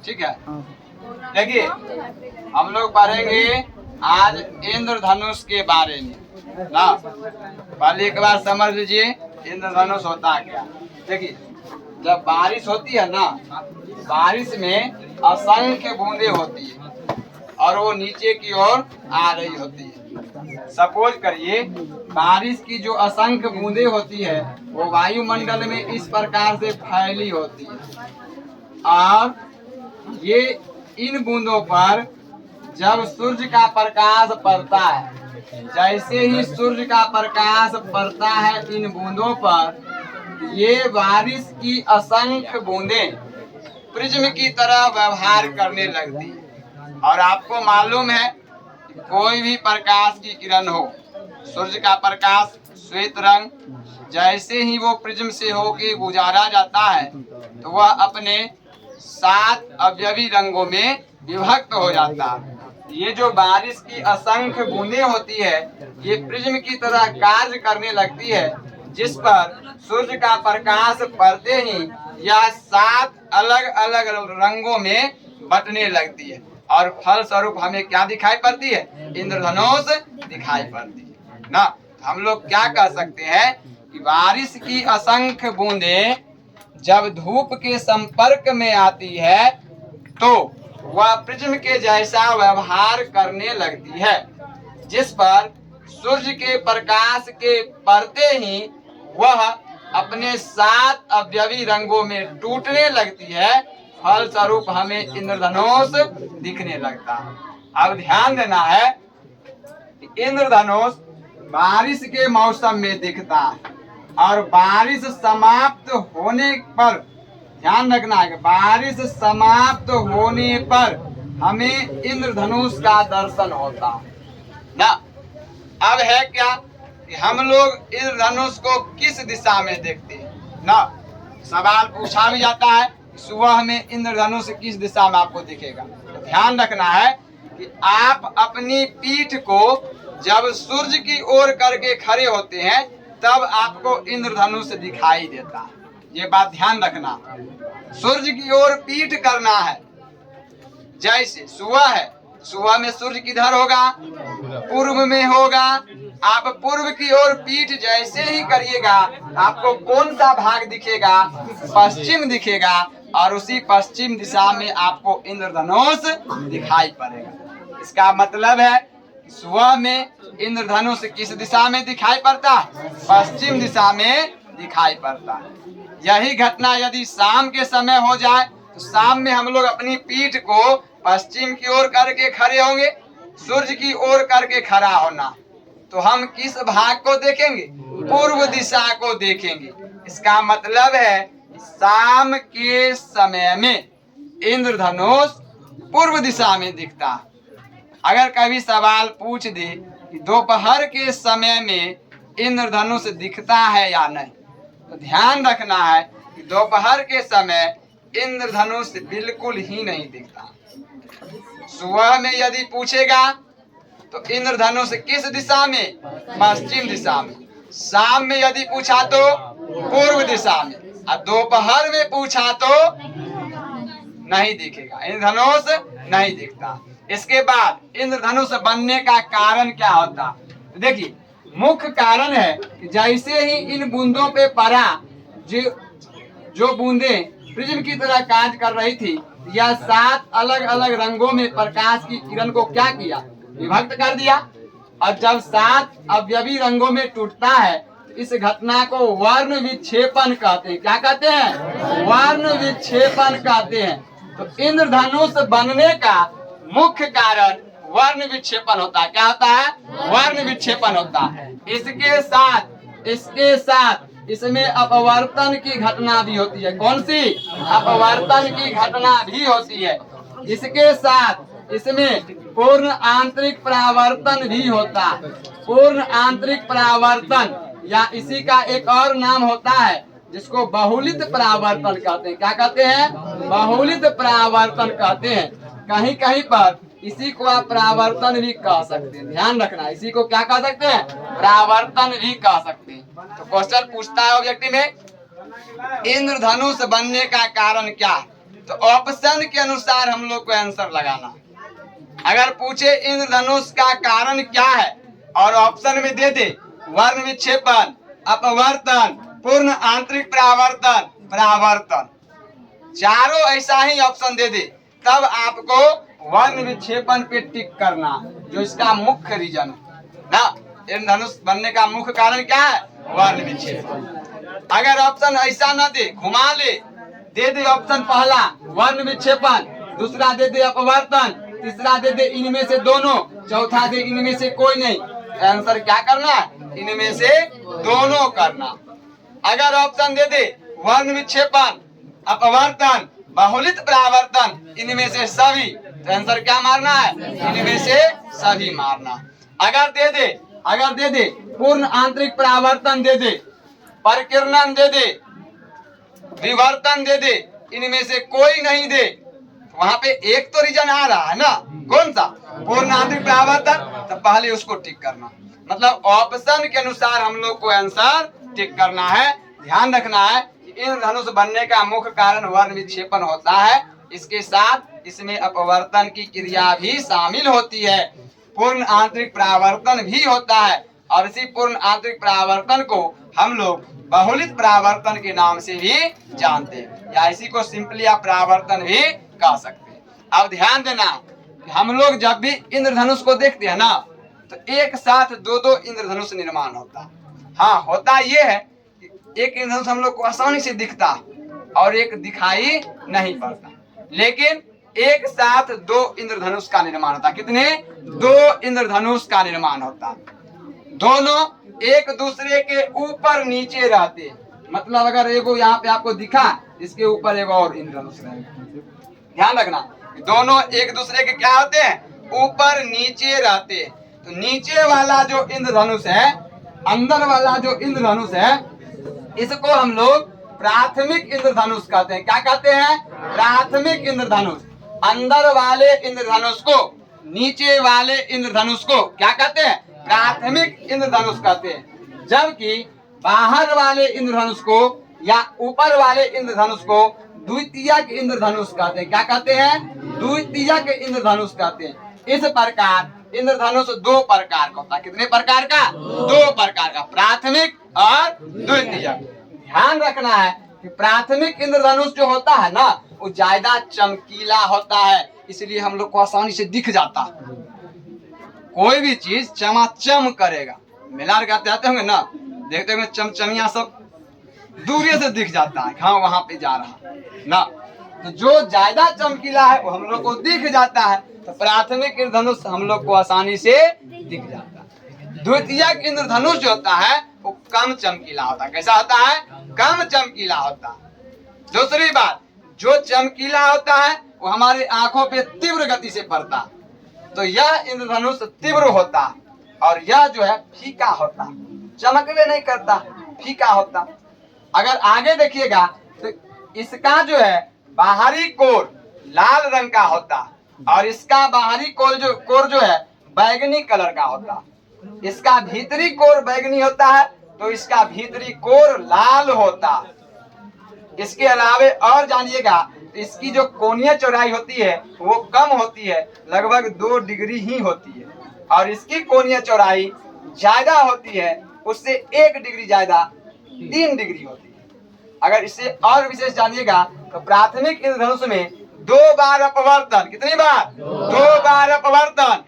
ठीक है, देखिए हम लोग पढ़ेंगे आज इंद्रधनुष के बारे में ना। पहले एक बार समझ लीजिए इंद्रधनुष होता है क्या। देखिए जब बारिश होती है ना, बारिश में असंख्य बूंदें होती है और वो नीचे की ओर आ रही होती है। सपोज करिए बारिश की जो असंख्य बूंदें होती है वो वायुमंडल में इस प्रकार से फैली होती है और ये इन बूंदों पर जब सूर्य का प्रकाश पड़ता है, जैसे ही सूर्य का प्रकाश पड़ता है इन बूंदों पर, ये बारिश की असंख्य बूंदें प्रिज्म की तरह व्यवहार करने लगती है। और आपको मालूम है कोई भी प्रकाश की किरण हो, सूर्य का प्रकाश श्वेत रंग, जैसे ही वो प्रिज्म से होके गुजारा जाता है तो वह अपने 7 अवयवी रंगों में विभक्त हो जाता है। ये जो बारिश की असंख्य बूंदें होती है ये प्रिज्म की तरह कार्य करने लगती है, जिस पर सूर्य का प्रकाश पड़ते ही यह 7 अलग अलग रंगों में बटने लगती है और फल स्वरूप हमें क्या दिखाई पड़ती है? इंद्रधनुष दिखाई पड़ती है ना। हम लोग क्या कह सकते हैं कि बारिश की असंख्य बूंदें जब धूप के संपर्क में आती है तो वह प्रिज्म के जैसा व्यवहार करने लगती है, जिस पर सूर्य के प्रकाश के पड़ते ही वह अपने 7 अवयवी रंगों में टूटने लगती है। फल स्वरूप हमें इंद्रधनुष दिखने लगता है। अब ध्यान देना है कि इंद्रधनुष बारिश के मौसम में दिखता है और बारिश समाप्त होने पर, ध्यान रखना है, बारिश समाप्त होने पर हमें इंद्रधनुष का दर्शन होता है ना। अब है क्या कि हम लोग इंद्रधनुष को किस दिशा में देखते हैं ना। सवाल पूछा भी जाता है कि सुबह में इंद्रधनुष किस दिशा में आपको दिखेगा। तो ध्यान रखना है कि आप अपनी पीठ को जब सूर्य की ओर करके खड़े होते हैं तब आपको इंद्रधनुष दिखाई देता है। ये बात ध्यान रखना, सूर्य की ओर पीठ करना है। जैसे सुबह है, सुबह में सूर्य किधर होगा? पूर्व में होगा। आप पूर्व की ओर पीठ जैसे ही करिएगा आपको कौन सा भाग दिखेगा? पश्चिम दिखेगा और उसी पश्चिम दिशा में आपको इंद्रधनुष दिखाई पड़ेगा। इसका मतलब है सुबह में इंद्रधनुष किस दिशा में दिखाई पड़ता है? पश्चिम दिशा में दिखाई पड़ता है। यही घटना यदि शाम के समय हो जाए तो शाम में हम लोग अपनी पीठ को पश्चिम की ओर करके खड़े होंगे, सूर्य की ओर करके खड़ा होना, तो हम किस भाग को देखेंगे? पूर्व दिशा को देखेंगे। इसका मतलब है शाम के समय में इंद्रधनुष पूर्व दिशा में दिखता है। अगर कभी सवाल पूछ दे कि दोपहर के समय में इंद्रधनुष दिखता है या नहीं, तो ध्यान रखना है कि दोपहर के समय इंद्रधनुष बिल्कुल ही नहीं दिखता। सुबह में यदि पूछेगा तो इंद्रधनुष किस दिशा में? पश्चिम दिशा में। शाम में यदि पूछा तो पूर्व दिशा में, और दोपहर में पूछा तो नहीं दिखेगा, इंद्रधनुष नहीं दिखता। इसके बाद इंद्रधनुष बनने का कारण क्या होता? देखिए मुख्य कारण है कि जैसे ही इन बूंदों पे पड़ा, जो बूंदें प्रिज्म की तरह कार्य कर रही थी, यह 7 अलग अलग रंगों में प्रकाश की किरण को क्या किया? विभक्त कर दिया। और जब 7 अवयवी रंगों में टूटता है तो इस घटना को वर्ण विक्षेपण कहते हैं। क्या कहते हैं? वर्ण विक्षेपण कहते हैं। तो इंद्रधनुष बनने का मुख्य कारण वर्ण विक्षेपण होता है। क्या होता है? वर्ण विक्षेपण होता है। इसके साथ इसमें अपवर्तन की घटना भी होती है। कौन सी? अपवर्तन की घटना भी होती है। इसके साथ इसमें पूर्ण आंतरिक परावर्तन भी होता है। पूर्ण आंतरिक परावर्तन या इसी का एक और नाम होता है जिसको बहुलित परावर्तन कहते हैं। क्या कहते हैं? बहुलित परावर्तन कहते हैं। कहीं कहीं पर इसी को आप परावर्तन भी कह सकते हैं। ध्यान रखना, इसी को क्या कह सकते हैं? परावर्तन भी कह सकते हैं। तो क्वेश्चन पूछता है ऑब्जेक्टिव में, इंद्रधनुष बनने का कारण क्या है? तो ऑप्शन के अनुसार हम लोग को आंसर लगाना। अगर पूछे इंद्रधनुष का कारण क्या है और ऑप्शन में दे दे वर्ण विक्षेपन, अपवर्तन, पूर्ण आंतरिक परावर्तन, परावर्तन, चारों ऐसा ही ऑप्शन दे दे, तब आपको वर्ण विक्षेपन पे टिक करना, जो इसका मुख्य रीजन है ना। इंद्रधनुष बनने का मुख्य कारण क्या है? वर्ण विक्षेपन। अगर ऑप्शन ऐसा ना दे, घुमा ले, दे दे ऑप्शन पहला वर्ण विक्षेपन, दूसरा दे दे अपवर्तन, तीसरा दे दे इनमें से दोनों, चौथा दे इनमें से कोई नहीं, आंसर क्या करना? इनमें से दोनों करना। अगर ऑप्शन दे दे वर्ण विक्षेपन, अपवर्तन, बहुलित परावर्तन, इनमें से सभी, तो आंसर क्या मारना है? इनमें से सभी मारना। अगर दे दे पूर्ण आंतरिक परावर्तन दे दे, परिकिरणन दे दे, विवर्तन दे दे, इनमें से कोई नहीं दे, वहां पे एक तो रीजन आ रहा है ना, कौन सा? पूर्ण आंतरिक परावर्तन, तो पहले उसको टिक करना। मतलब ऑप्शन के अनुसार हम लोग को आंसर टिक करना है। ध्यान रखना है कि इंद्रधनुष बनने का मुख्य कारण वर्ण विक्षेपन होता है, इसके साथ इसमें अपवर्तन की क्रिया भी शामिल होती है, पूर्ण आंतरिक परावर्तन भी होता है, और इसी पूर्ण आंतरिक परावर्तन को हम लोग बहुलित परावर्तन के नाम से भी जानते हैं, या इसी को सिंपली आप परावर्तन भी कह सकते हैं। अब ध्यान देना कि हम लोग जब भी इंद्रधनुष को देखते हैं ना, तो एक साथ दो दो इंद्रधनुष निर्माण होता है। हाँ, होता ये है कि एक इंद्रधनुष हम लोग को आसानी से दिखता और एक दिखाई नहीं पड़ता, लेकिन एक साथ दो इंद्रधनुष का निर्माण होता। कितने? दो इंद्रधनुष का निर्माण होता। दोनों एक दूसरे के ऊपर नीचे रहते, मतलब अगर एगो यहाँ पे आपको दिखा, इसके ऊपर एक और इंद्रधनुष रहेगा। ध्यान रखना, दोनों एक दूसरे के क्या होते हैं? ऊपर नीचे रहते। तो नीचे वाला जो इंद्रधनुष है, अंदर वाला जो इंद्रधनुष है, इसको हम लोग प्राथमिक इंद्रधनुष कहते हैं। क्या कहते हैं? प्राथमिक इंद्रधनुष। अंदर वाले इंद्रधनुष को, नीचे वाले इंद्रधनुष को क्या कहते हैं? प्राथमिक इंद्रधनुष कहते हैं। जबकि बाहर वाले इंद्रधनुष को या ऊपर वाले इंद्रधनुष को द्वितीयक इंद्रधनुष कहते हैं। क्या कहते हैं? द्वितीयक इंद्रधनुष कहते हैं। इस प्रकार इंद्रधनुष दो प्रकार का होता है। कितने प्रकार का? दो प्रकार का, प्राथमिक और द्वितीयक। ध्यान रखना है कि प्राथमिक इंद्रधनुष जो होता है ना, वो ज्यादा चमकीला होता है, इसलिए हम लोग को आसानी से दिख जाता है। कोई भी चीज चमाचम करेगा, मेला लगाते आते होंगे ना, देखते होंगे चमचमिया सब दूरी से दिख जाता है, हाँ वहां पे जा रहा ना। तो जो ज्यादा चमकीला है वो हम लोग को दिख जाता है, तो प्राथमिक इंद्रधनुष हम लोग को आसानी से दिख जाता है। द्वितीयक इंद्रधनुष जो होता है वो कम चमकीला होता है। कैसा होता है? कम चमकीला होता है। दूसरी बात, जो चमकीला होता है वो हमारी आंखों पे तीव्र गति से पड़ता है, तो यह इंद्रधनुष तीव्र होता है, और यह जो है फीका होता, चमकवे नहीं करता, फीका होता। अगर आगे देखिएगा तो इसका जो है बाहरी कोर लाल रंग का होता, और इसका बाहरी कोर जो है बैगनी कलर का होता। इसका भीतरी कोर बैगनी होता है, तो इसका भीतरी कोर लाल होता। इसके अलावे और जानिएगा, इसकी जो कोणीय चौड़ाई होती है वो कम होती है, लगभग 2 डिग्री ही होती है, और इसकी कोणीय चौड़ाई ज्यादा होती है, उससे 1 डिग्री ज्यादा 3 डिग्री होती है। अगर इससे और विशेष जानिएगा तो प्राथमिक इंद्रधनुष में 2 बार अपवर्तन, कितनी बार? 2 बार अपवर्तन,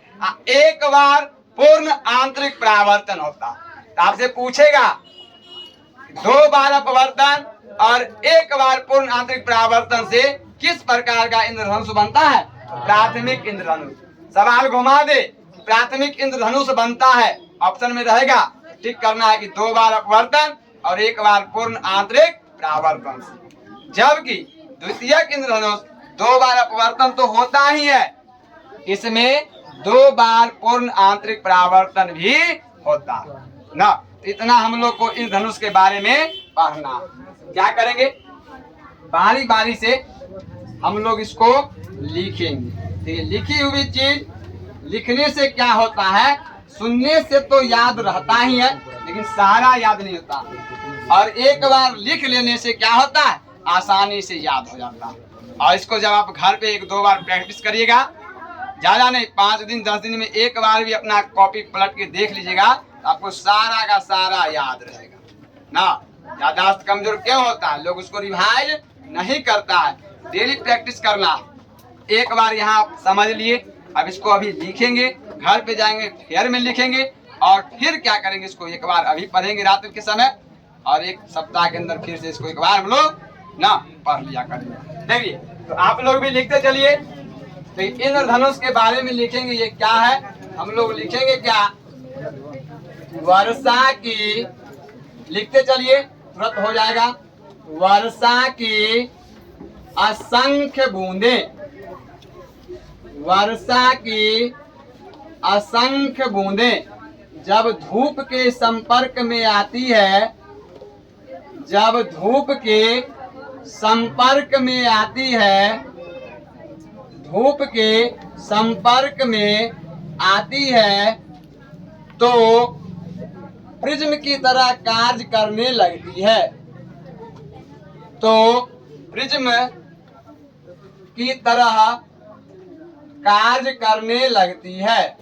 1 बार पूर्ण आंतरिक परावर्तन होता। तो आपसे पूछेगा 2 बार अपवर्तन और 1 बार पूर्ण आंतरिक परावर्तन से किस प्रकार का इंद्रधनुष बनता है? प्राथमिक इंद्रधनुष। सवाल घुमा दे, प्राथमिक इंद्रधनुष बनता है, ऑप्शन में रहेगा, टिक करना है कि 2 बार अपवर्तन और 1 बार पूर्ण आंतरिक परावर्तन से। जबकि द्वितीयक इंद्रधनुष 2 बार अपवर्तन तो होता ही है, इसमें 2 बार पूर्ण आंतरिक परावर्तन भी होता है ना। इतना हम लोग को इंद्रधनुष के बारे में पढ़ना। क्या करेंगे? बारी बारी से हम लोग इसको लिखेंगे। देखिए, लिखी हुई चीज लिखने से क्या होता है, सुनने से तो याद रहता ही है, लेकिन सारा याद नहीं होता। और एक बार लिख लेने से क्या होता है, आसानी से याद हो जाता है। और इसको जब आप घर पे 1-2 बार प्रैक्टिस करिएगा, ज्यादा नहीं, 5 दिन 10 दिन में एक बार भी अपना कॉपी पलट के देख लीजिएगा, तो आपको सारा का सारा याद रहेगा ना। याददाश्त कमजोर क्यों होता है, लोग उसको रिवाइज नहीं करता है। डेली प्रैक्टिस करना। एक बार यहाँ आप समझ लिए, अब इसको अभी लिखेंगे, घर पे जाएंगे फेयर में लिखेंगे, और फिर क्या करेंगे, इसको एक बार अभी पढ़ेंगे रात के समय, और एक सप्ताह के अंदर फिर से इसको एक बार हम लोग ना पढ़ लिया करेंगे। देखिए, तो आप लोग भी लिखते चलिए। तो इंद्रधनुष के बारे में लिखेंगे, ये क्या है, हम लोग लिखेंगे क्या, वर्षा की, लिखते चलिए तुरंत हो जाएगा। वर्षा की असंख्य बूंदें, वर्षा की असंख्य बूंदें जब धूप के संपर्क में आती है, जब धूप के संपर्क में आती है, धूप के संपर्क में आती है, तो प्रिज्म की तरह कार्य करने लगती है, तो प्रिज्म की तरह कार्य करने लगती है,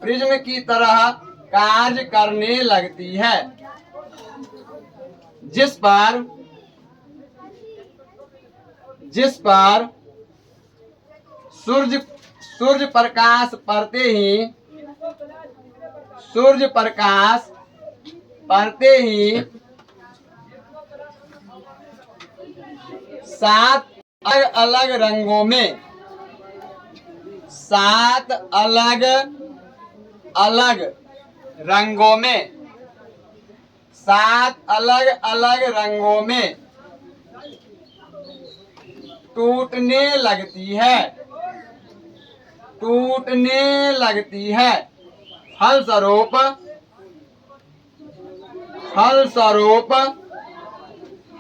प्रिज्म की तरह कार्य करने लगती है, जिस पर सूर्य प्रकाश पड़ते ही, सूर्य प्रकाश पड़ते ही 7 अलग अलग रंगों में, 7 अलग अलग रंगों में, 7 अलग अलग रंगों में टूटने लगती है, टूटने लगती है। फलस्वरूप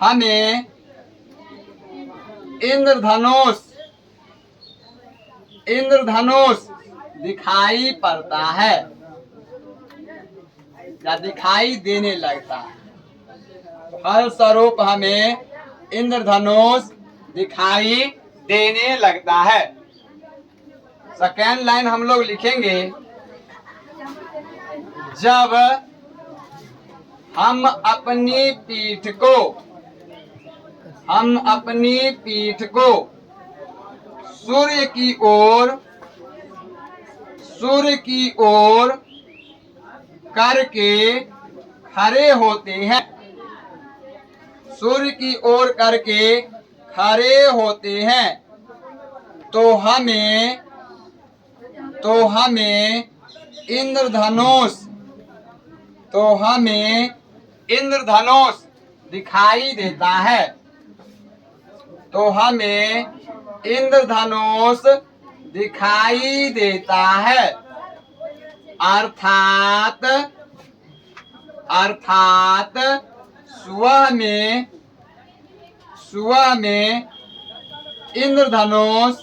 हमें इंद्रधनुष दिखाई पड़ता है या दिखाई देने लगता है। फलस्वरूप हमें इंद्रधनुष दिखाई देने लगता है। सेकेंड लाइन हम लोग लिखेंगे, जब हम अपनी पीठ को सूर्य की ओर करके खड़े होते हैं, सूर्य की ओर करके खड़े होते हैं, तो हमें इंद्रधनुष दिखाई देता है, तो हमें इंद्रधनुष दिखाई देता है। अर्थात सुबह में इंद्रधनुष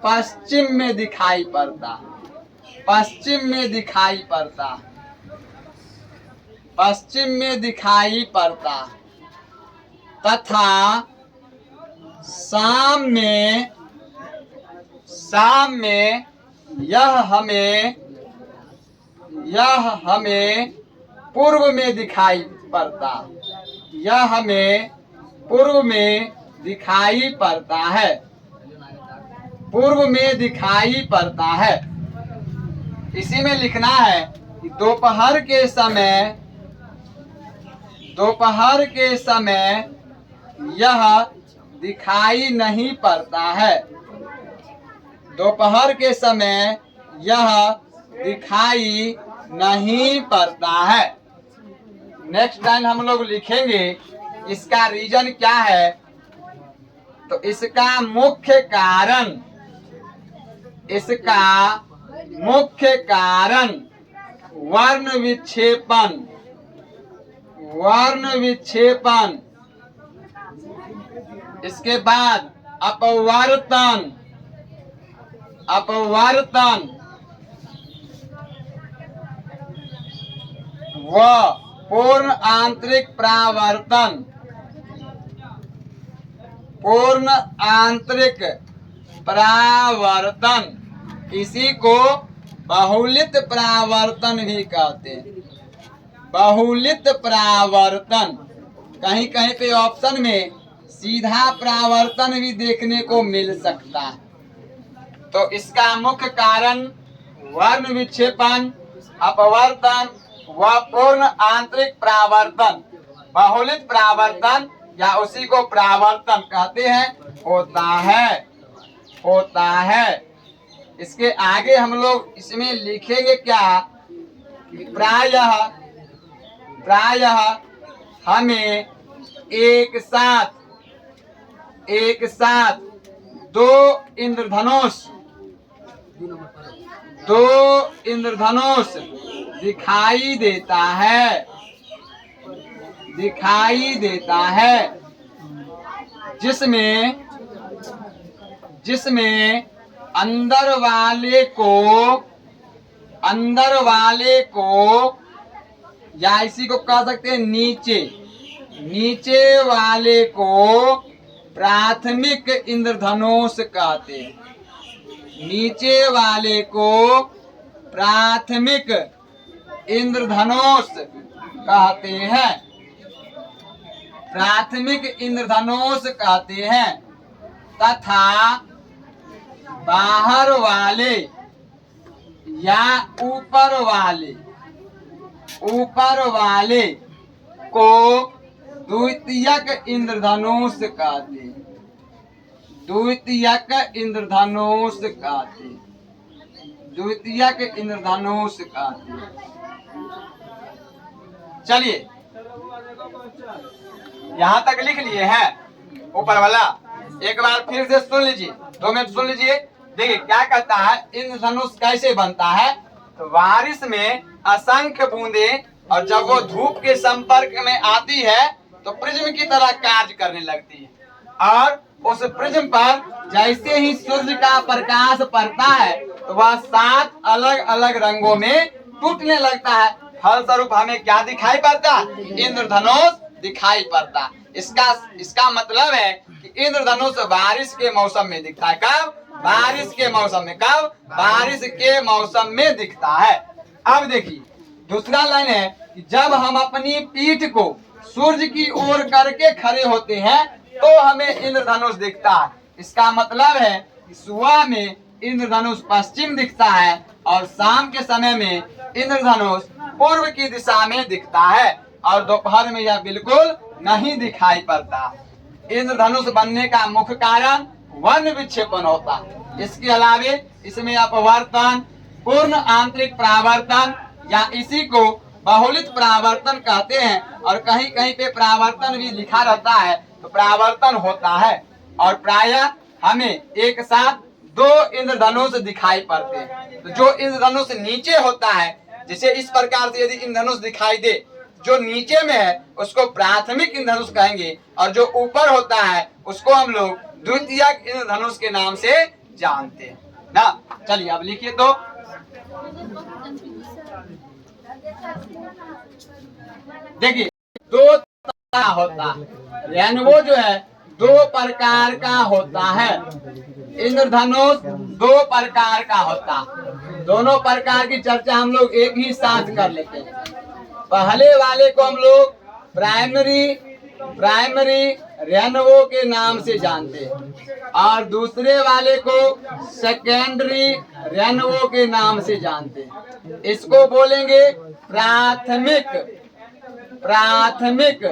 पश्चिम में दिखाई पड़ता, पश्चिम में दिखाई पड़ता, पश्चिम में दिखाई पड़ता, तथा शाम में यह हमें पूर्व में दिखाई पड़ता, यह हमें पूर्व में दिखाई पड़ता है, पूर्व में दिखाई पड़ता है। इसी में लिखना है कि दोपहर के समय यह दिखाई नहीं पड़ता है, दोपहर के समय यह दिखाई नहीं पड़ता है। नेक्स्ट लाइन हम लोग लिखेंगे, इसका रीजन क्या है, तो इसका मुख्य कारण वर्ण विक्षेपण इसके बाद अपवर्तन, अपवर्तन व पूर्ण आंतरिक परावर्तन, पूर्ण आंतरिक परावर्तन, इसी को बहुलित परावर्तन भी कहते हैं। बहुलित परावर्तन, कहीं कहीं पे ऑप्शन में सीधा परावर्तन भी देखने को मिल सकता है। तो इसका मुख्य कारण वर्ण विक्षेपन, अपवर्तन व पूर्ण आंतरिक परावर्तन, बहुलित परावर्तन या उसी को परावर्तन कहते हैं, होता है। इसके आगे हम लोग इसमें लिखेंगे क्या, प्रायः हमें एक साथ दो इंद्रधनुष दिखाई देता है, जिसमें अंदर वाले को या इसी को कह सकते हैं नीचे वाले को प्राथमिक इंद्रधनुष कहते हैं। नीचे वाले को प्राथमिक इंद्रधनुष कहते हैं, प्राथमिक इंद्रधनुष कहते हैं, तथा बाहर वाले या ऊपर वाले को द्वितीयक इंद्रधनुष कहते हैं, द्वितीयक इंद्रधनुष कहते हैं, द्वितीयक इंद्रधनुष कहते हैं। चलिए यहाँ तक लिख लिए हैं ऊपर वाला, एक बार फिर से सुन लीजिए, 2 मिनट सुन लीजिए। देखिए क्या कहता है, इंद्रधनुष कैसे बनता है। तो बारिश में असंख्य बूंदें और जब वो धूप के संपर्क में आती है तो प्रिज्म की तरह कार्य करने लगती है, और उस प्रिज्म पर जैसे ही सूर्य का प्रकाश पड़ता है तो वह 7 अलग अलग रंगों में टूटने लगता है। फलस्वरूप हमें क्या दिखाई पड़ता, इंद्रधनुष दिखाई पड़ता। इसका मतलब है कि इंद्रधनुष बारिश के मौसम में दिखता है। कब? बारिश के मौसम में। कब? बारिश के मौसम में दिखता है। अब देखिए दूसरा लाइन है कि जब हम अपनी पीठ को सूर्य की ओर करके खड़े होते हैं तो हमें इंद्रधनुष दिखता है। इसका मतलब है कि सुबह में इंद्रधनुष पश्चिम दिखता है और शाम के समय में इंद्रधनुष पूर्व की दिशा में दिखता है, और दोपहर में यह बिल्कुल नहीं दिखाई पड़ता। इंद्रधनुष बनने का मुख्य कारण वर्ण विक्षेपण होता है। इसके अलावे इसमें अपवर्तन, पूर्ण आंतरिक परावर्तन या इसी को बहुलित परावर्तन कहते हैं, और कहीं कहीं पे परावर्तन भी लिखा रहता है तो परावर्तन होता है। और प्रायः हमें एक साथ 2 इंद्रधनुष दिखाई पड़ते हैं। तो जो इंद्रधनुष नीचे होता है, जैसे इस प्रकार से यदि इंद्रधनुष दिखाई दे, जो नीचे में है उसको प्राथमिक इंद्रधनुष कहेंगे, और जो ऊपर होता है उसको हम लोग द्वितीयक इंद्रधनुष के नाम से जानते हैं ना। चलिए अब लिखिए। तो देखिए 2 तरह होता है, रेनबो जो है 2 प्रकार का होता है। इंद्रधनुष 2 प्रकार का होता है। दोनों प्रकार की चर्चा हम लोग एक ही साथ कर लेते हैं। पहले वाले को हम लोग प्राइमरी रेनबो के नाम से जानते हैं, और दूसरे वाले को सेकेंडरी रेनबो के नाम से जानते हैं। इसको बोलेंगे प्राथमिक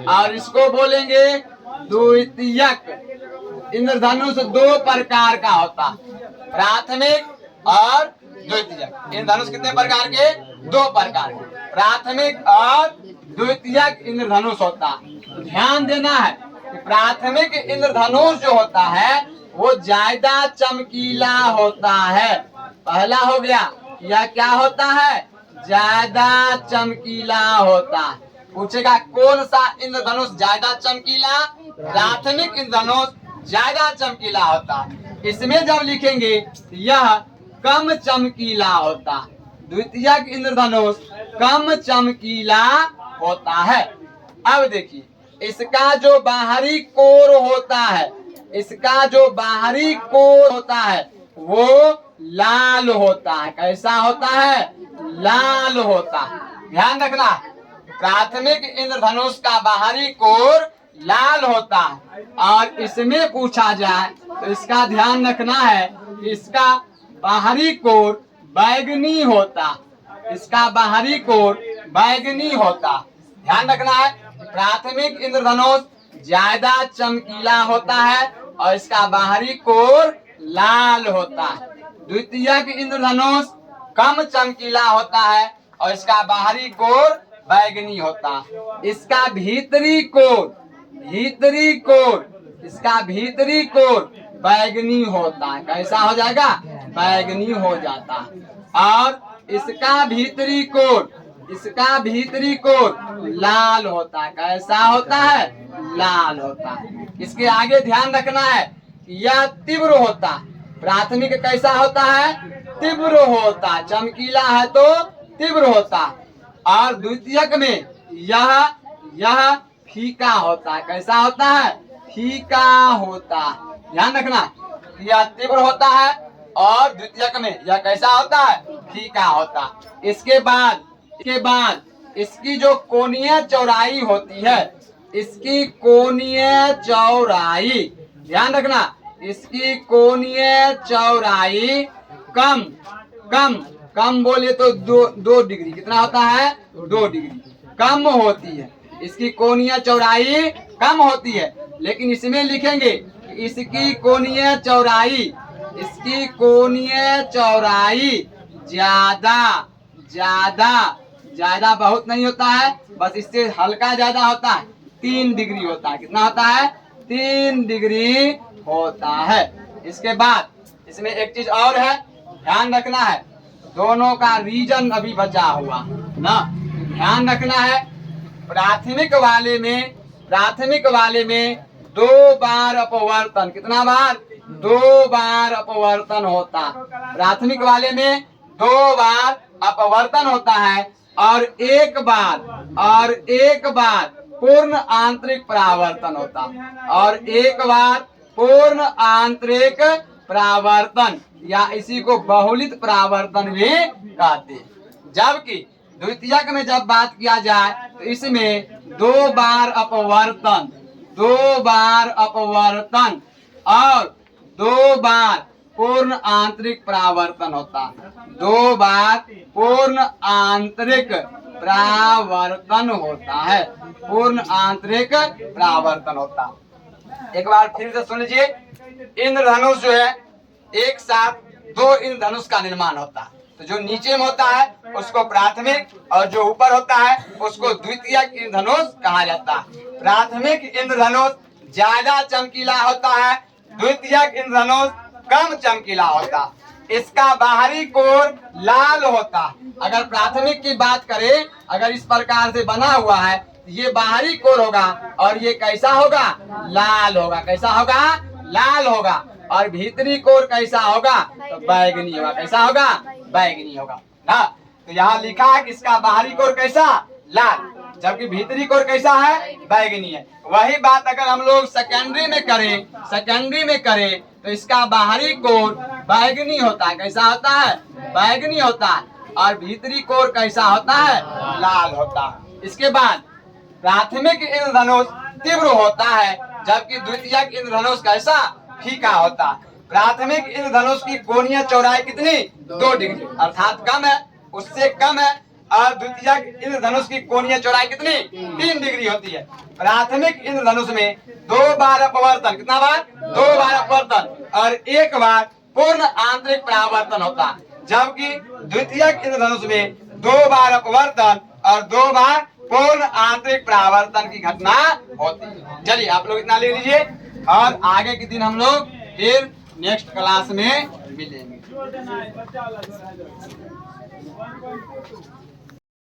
और इसको बोलेंगे द्वितीयक। इंद्रधनुष 2 प्रकार का होता है, प्राथमिक और द्वितीयक। इंद्रधनुष कितने प्रकार के? 2 प्रकार के, प्राथमिक और द्वितीयक इंद्रधनुष होता है। ध्यान देना है कि प्राथमिक इंद्रधनुष जो होता है वो ज्यादा चमकीला होता है। पहला हो गया, यह क्या होता है? ज्यादा चमकीला होता है। पूछेगा कौन सा इंद्रधनुष ज्यादा चमकीला, प्राथमिक इंद्रधनुष ज्यादा चमकीला होता है। इसमें जब लिखेंगे यह कम चमकीला होता, द्वितीयक इंद्रधनुष कम चमकीला होता है। अब देखिए इसका जो बाहरी कोर होता है, इसका जो बाहरी कोर होता है वो लाल होता है। कैसा होता है? लाल होता है। ध्यान रखना, प्राथमिक इंद्रधनुष का बाहरी कोर लाल होता है। और इसमें पूछा जाए तो इसका ध्यान रखना है कि इसका बाहरी कोर बैगनी होता, इसका बाहरी कोर बैगनी होता। ध्यान रखना है, प्राथमिक इंद्रधनुष ज्यादा चमकीला होता है और इसका बाहरी कोर लाल होता है। द्वितीयक इंद्रधनुष कम चमकीला होता है और इसका बाहरी कोर बैगनी होता है। इसका भीतरी कोर, भीतरी कोर, इसका भीतरी कोर बैगनी होता है। कैसा हो जाएगा? बैगनी हो जाता है। और इसका भीतरी कोर, इसका भीतरी कोर लाल होता है। कैसा होता है? लाल होता है। इसके आगे ध्यान रखना है, यह तीव्र होता है। प्राथमिक कैसा होता है? तीव्र होता, चमकीला है तो तीव्र होता। और द्वितीयक में यह फीका होता है। कैसा होता है? फीका होता। ध्यान रखना, यह तीव्र होता है और द्वितीयक में यह कैसा होता है? फीका होता। इसके बाद इसकी जो कोणीय चौड़ाई होती है, इसकी कोणीय चौड़ाई, ध्यान रखना, इसकी कोणीय चौड़ाई कम कम कम बोले तो 2 डिग्री, कितना होता है? 2 डिग्री कम होती है। इसकी कोणीय चौड़ाई कम होती है, लेकिन इसमें लिखेंगे इसकी कोणीय चौड़ाई, इसकी कोणीय चौड़ाई ज्यादा ज्यादा ज्यादा बहुत नहीं होता है, बस इससे हल्का ज्यादा होता है, 3 डिग्री होता है। कितना होता है? 3 डिग्री होता है। इसके बाद इसमें एक चीज और है, ध्यान रखना है, दोनों का रीजन अभी बचा हुआ ना, ध्यान रखना है। प्राथमिक वाले में 2 बार अपवर्तन, कितना बार? 2 बार अपवर्तन होता। प्राथमिक वाले में 2 बार अपवर्तन होता है और एक बार पूर्ण आंतरिक परावर्तन होता, और एक बार पूर्ण आंतरिक परावर्तन, या इसी को बहुलित परावर्तन भी कहते हैं। जबकि द्वितीयक में जब बात किया जाए तो इसमें 2 बार अपवर्तन, 2 बार अपवर्तन और 2 बार पूर्ण आंतरिक परावर्तन होता। 2 बार पूर्ण आंतरिक परावर्तन होता है, पूर्ण आंतरिक परावर्तन होता। एक बार फिर से सुन लीजिए, इंद्रधनुष जो है एक साथ 2 इंद्रधनुष का निर्माण होता है। तो जो नीचे में होता है उसको प्राथमिक और जो ऊपर होता है उसको द्वितीयक इंद्रधनुष कहा जाता है। प्राथमिक इंद्रधनुष ज्यादा चमकीला होता है, द्वितीयक इंद्रधनुष कम चमकीला होता। इसका बाहरी कोर लाल होता। अगर प्राथमिक की बात करें, अगर इस प्रकार से बना हुआ है, ये बाहरी कोर होगा और ये कैसा होगा? लाल होगा। कैसा होगा? लाल होगा। और भीतरी कोर कैसा होगा? तो बैगनी होगा। कैसा होगा? बैगनी होगा ना। तो यहाँ लिखा है कि इसका बाहरी कोर कैसा? लाल, जबकि भीतरी कोर कैसा है? बैगनी है। वही बात अगर हम लोग सेकेंडरी में करें तो इसका बाहरी कोर बैगनी होता है। कैसा होता है? बैगनी होता है। और भीतरी कोर कैसा होता है? लाल होता है। इसके बाद प्राथमिक इंद्रधनुष तीव्र होता है, जबकि द्वितीयक इंद्रधनुष कैसा? फीका होता है। प्राथमिक इंद्रधनुष की कोणीय चौड़ाई कितनी? 2 डिग्री, अर्थात कम है, उससे कम है। और द्वितीयक इंद्रधनुष की कोणीय चौड़ाई कितनी? 3 डिग्री होती है। प्राथमिक इंद्रधनुष में 2 बार अपवर्तन, कितना बार? 2 बार अपवर्तन और एक बार पूर्ण आंतरिक परावर्तन होता, जबकि द्वितीयक इंद्रधनुष में 2 बार अपवर्तन और 2 बार पूर्ण आंतरिक परावर्तन की घटना होती है। चलिए आप लोग इतना ले लीजिए और आगे के दिन हम लोग फिर नेक्स्ट क्लास में मिलेंगे।